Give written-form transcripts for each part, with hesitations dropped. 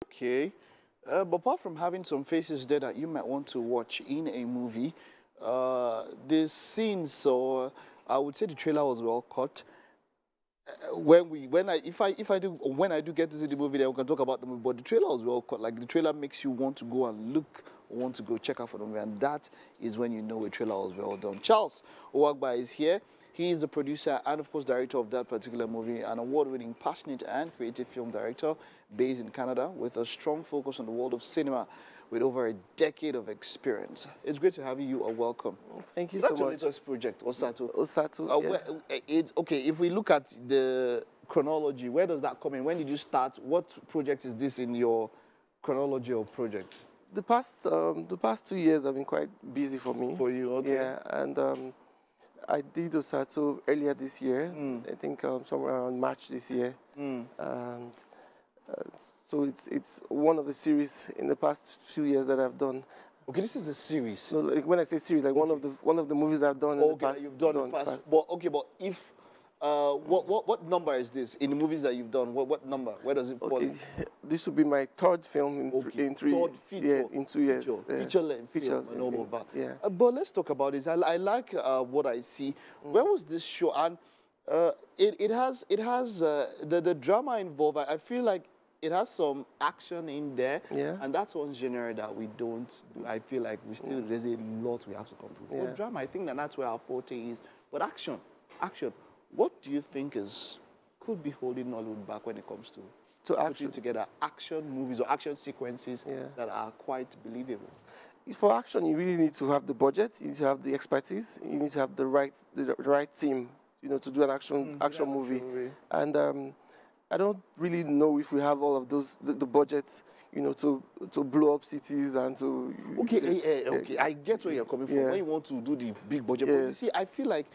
Okay. But apart from having some faces there that you might want to watch in a movie, the scenes, so I would say the trailer was well cut. When I do get to see the movie, then we can talk about the movie. But the trailer was well cut. Like the trailer makes you want to go and look, or want to go check out for the movie, and that is when you know a trailer was well done. Charles Uwagbai is here. He is the producer and, of course, director of that particular movie, an award-winning, passionate and creative film director based in Canada with a strong focus on the world of cinema with over a decade of experience. It's great to have you. You are welcome. Thank you That's so your much. latest project, Osato. Osato, yeah. Okay, if we look at the chronology, where does that come in? When did you start? What project is this in your chronology of projects? The past 2 years have been quite busy for me. For you, okay. Yeah, and I did Osato earlier this year. I think somewhere around March this year. And so it's one of the series in the past few years that I've done. Okay, this is a series. No, like when I say series, like one of the movies I've done in the past. You've done in the past. But okay, but if what number is this in the movies that you've done? What number? Where does it fall? Okay, this will be my third film in 2 years. Feature length film and all of that. Yeah. But let's talk about this. I like what I see. Where was this show? And it has the drama involved. I feel like it has some action in there, and that's one genre that we don't do. I feel like there's a lot we have to come through. For drama, I think that's where our forte is. But action. What do you think could be holding Nollywood back when it comes to putting together action movies or action sequences that are quite believable? For action, you really need to have the budget, you need to have the expertise, you need to have the right team, to do an action movie. And I don't really know if we have all of those, the budget, to blow up cities and to... Okay, I get where you're coming from. When you want to do the big budget. But you see, I feel like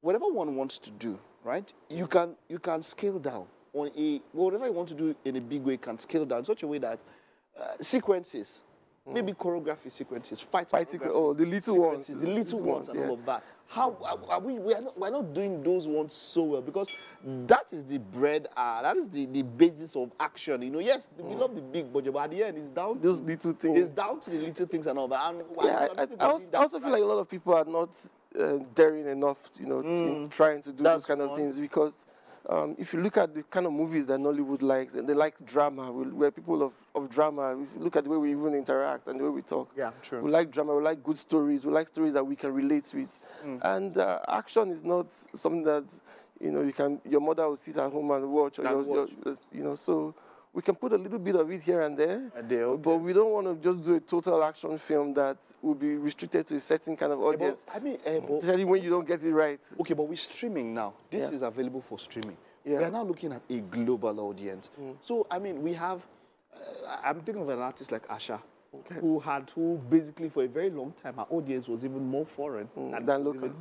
whatever one wants to do, right, you can scale down. Whatever you want to do in a big way can scale down in such a way that sequences, maybe choreography sequences, fight sequences, the little ones. And all of that. How are we're not doing those ones so well, because that is the bread, that is the basis of action. Yes, we love the big budget, but at the end it's down to those little things. It's down to the little things and all that. And I also feel like a lot of people are not daring enough, in trying to do those kind of things, because if you look at the kind of movies that Nollywood likes, and they like drama, we're people of drama. If you look at the way we even interact and the way we talk, true. We like drama, we like good stories, we like stories that we can relate with. And action is not something that, your mother will sit at home and watch, or so we can put a little bit of it here and there, but we don't want to just do a total action film that will be restricted to a certain kind of audience. Especially when you don't get it right. Okay, but we're streaming now. This is available for streaming. We are now looking at a global audience. So, we have, I'm thinking of an artist like Asha, who basically for a very long time, her audience was even more foreign than local.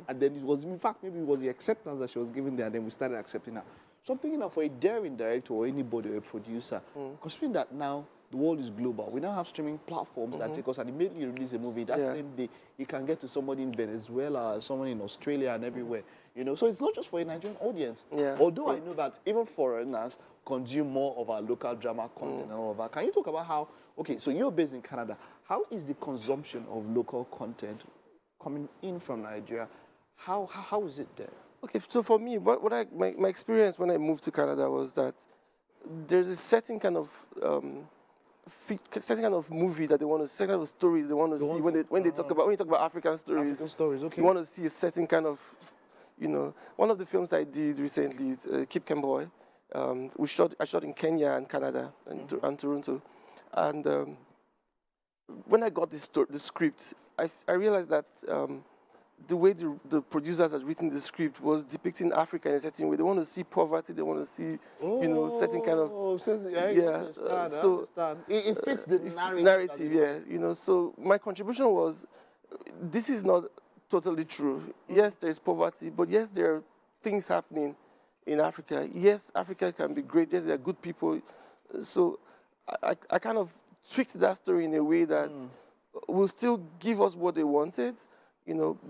And then it was, in fact, maybe it was the acceptance that she was giving there, and then we started accepting her. So I'm thinking for a daring director or anybody or a producer, considering that now the world is global, we now have streaming platforms that take us and immediately release a movie. That same day, you can get to somebody in Venezuela, someone in Australia and everywhere. So it's not just for a Nigerian audience. Although I know that even foreigners consume more of our local drama content and all of that. Can you talk about how, so you're based in Canada, how is the consumption of local content coming in from Nigeria? How is it there? Okay, so for me, my experience when I moved to Canada was that there's a certain kind of movie that they want to, certain kind of stories they want to see when you talk about African stories. You want to see a certain kind of, one of the films I did recently, Keep Boy. I shot in Kenya and Canada and Toronto, and when I got the script, I realized that. The way the producers had written the script was depicting Africa in a certain way. They want to see poverty. They want to see, certain kind of... So it fits the narrative, So my contribution was, this is not totally true. Yes, there is poverty, but yes, there are things happening in Africa. Yes, Africa can be great. Yes, there are good people. So I kind of tweaked that story in a way that will still give us what they wanted,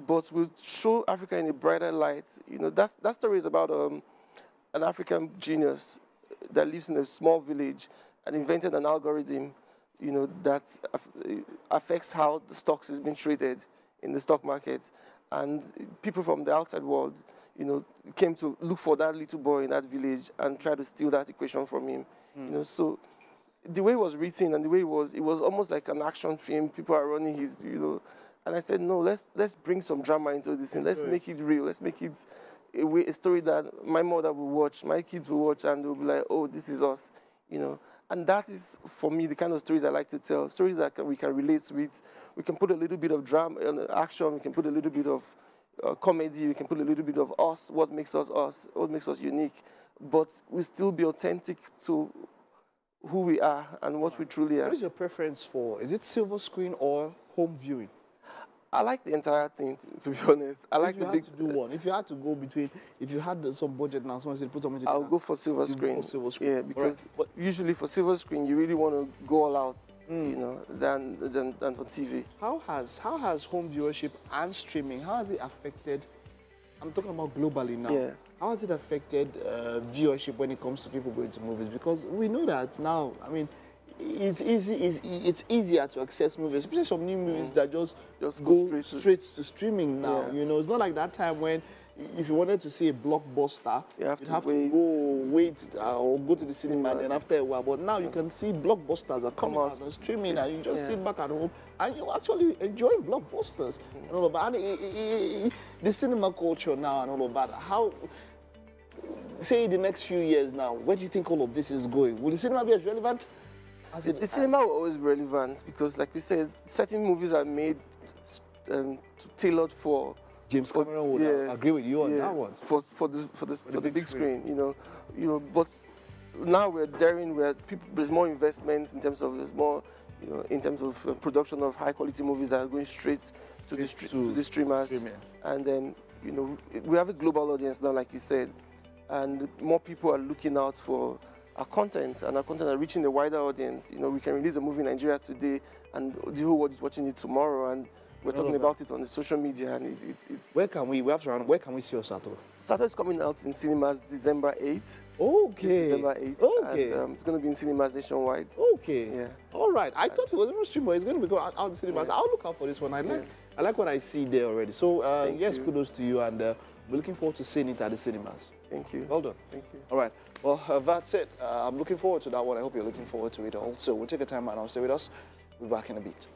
but will show Africa in a brighter light. That story is about an African genius that lives in a small village, and invented an algorithm, you know, that affects how the stocks is being traded in the stock market. And people from the outside world, you know, came to look for that little boy in that village and try to steal that equation from him. You know, so the way it was written and the way it was almost like an action film. People are running his, you know, and I said, no, let's bring some drama into this and let's make it real. Let's make it a story that my mother will watch, my kids will watch, and they'll be like, oh, this is us, you know. And that is, for me, the kind of stories I like to tell, stories that we can relate with. We can put a little bit of drama, action, we can put a little bit of comedy, we can put a little bit of us, what makes us, what makes us unique, but we still be authentic to who we are and what we truly are. What is your preference for? Is it silver screen or home viewing? I like the entire thing, to be honest. I like the big. If you had to do one, if you had to go between, if you had some budget now, someone said put some budget. I'll go for silver screen. Silver screen. Yeah, because but usually for silver screen you really want to go all out, you know, than for TV. How has home viewership and streaming, how has it affected? I'm talking about globally now. Yes. How has it affected viewership when it comes to people going to movies? Because we know that now. I mean, it's easier to access movies, especially some new movies that just go straight to streaming now. You know, it's not like that time when if you wanted to see a blockbuster, you'd have to go wait or go to the cinema and then after a while. But now you can see blockbusters are coming out on streaming and you just sit back at home and you're actually enjoying blockbusters and all of that. And the cinema culture now and all of that. How, say in the next few years now, where do you think all of this is going? Will the cinema be as relevant? The cinema will always be relevant because, like we said, certain movies are made tailored for. James Cameron would agree with you on that one. For the big screen, you know. But now we're daring, there's more investment in terms of in terms of production of high quality movies that are going straight to the streamers, and then we have a global audience now, like you said, and more people are looking out for our content, and our content are reaching a wider audience. You know, we can release a movie in Nigeria today, and the whole world is watching it tomorrow, and we're talking about it on the social media. And it's where can we see Osato? Osato is coming out in cinemas December 8th. Okay. December 8th. Okay. And, it's going to be in cinemas nationwide. Okay. Yeah. All right. I thought it was in stream, but it's going to be going out in cinemas. I'll look out for this one. I like what I see there already. So yes, kudos to you, and we're looking forward to seeing it at the cinemas. Thank you. Well done. Thank you. All right. Well, that's it. I'm looking forward to that one. I hope you're looking forward to it also. We'll take a time out and stay with us. We'll be back in a bit.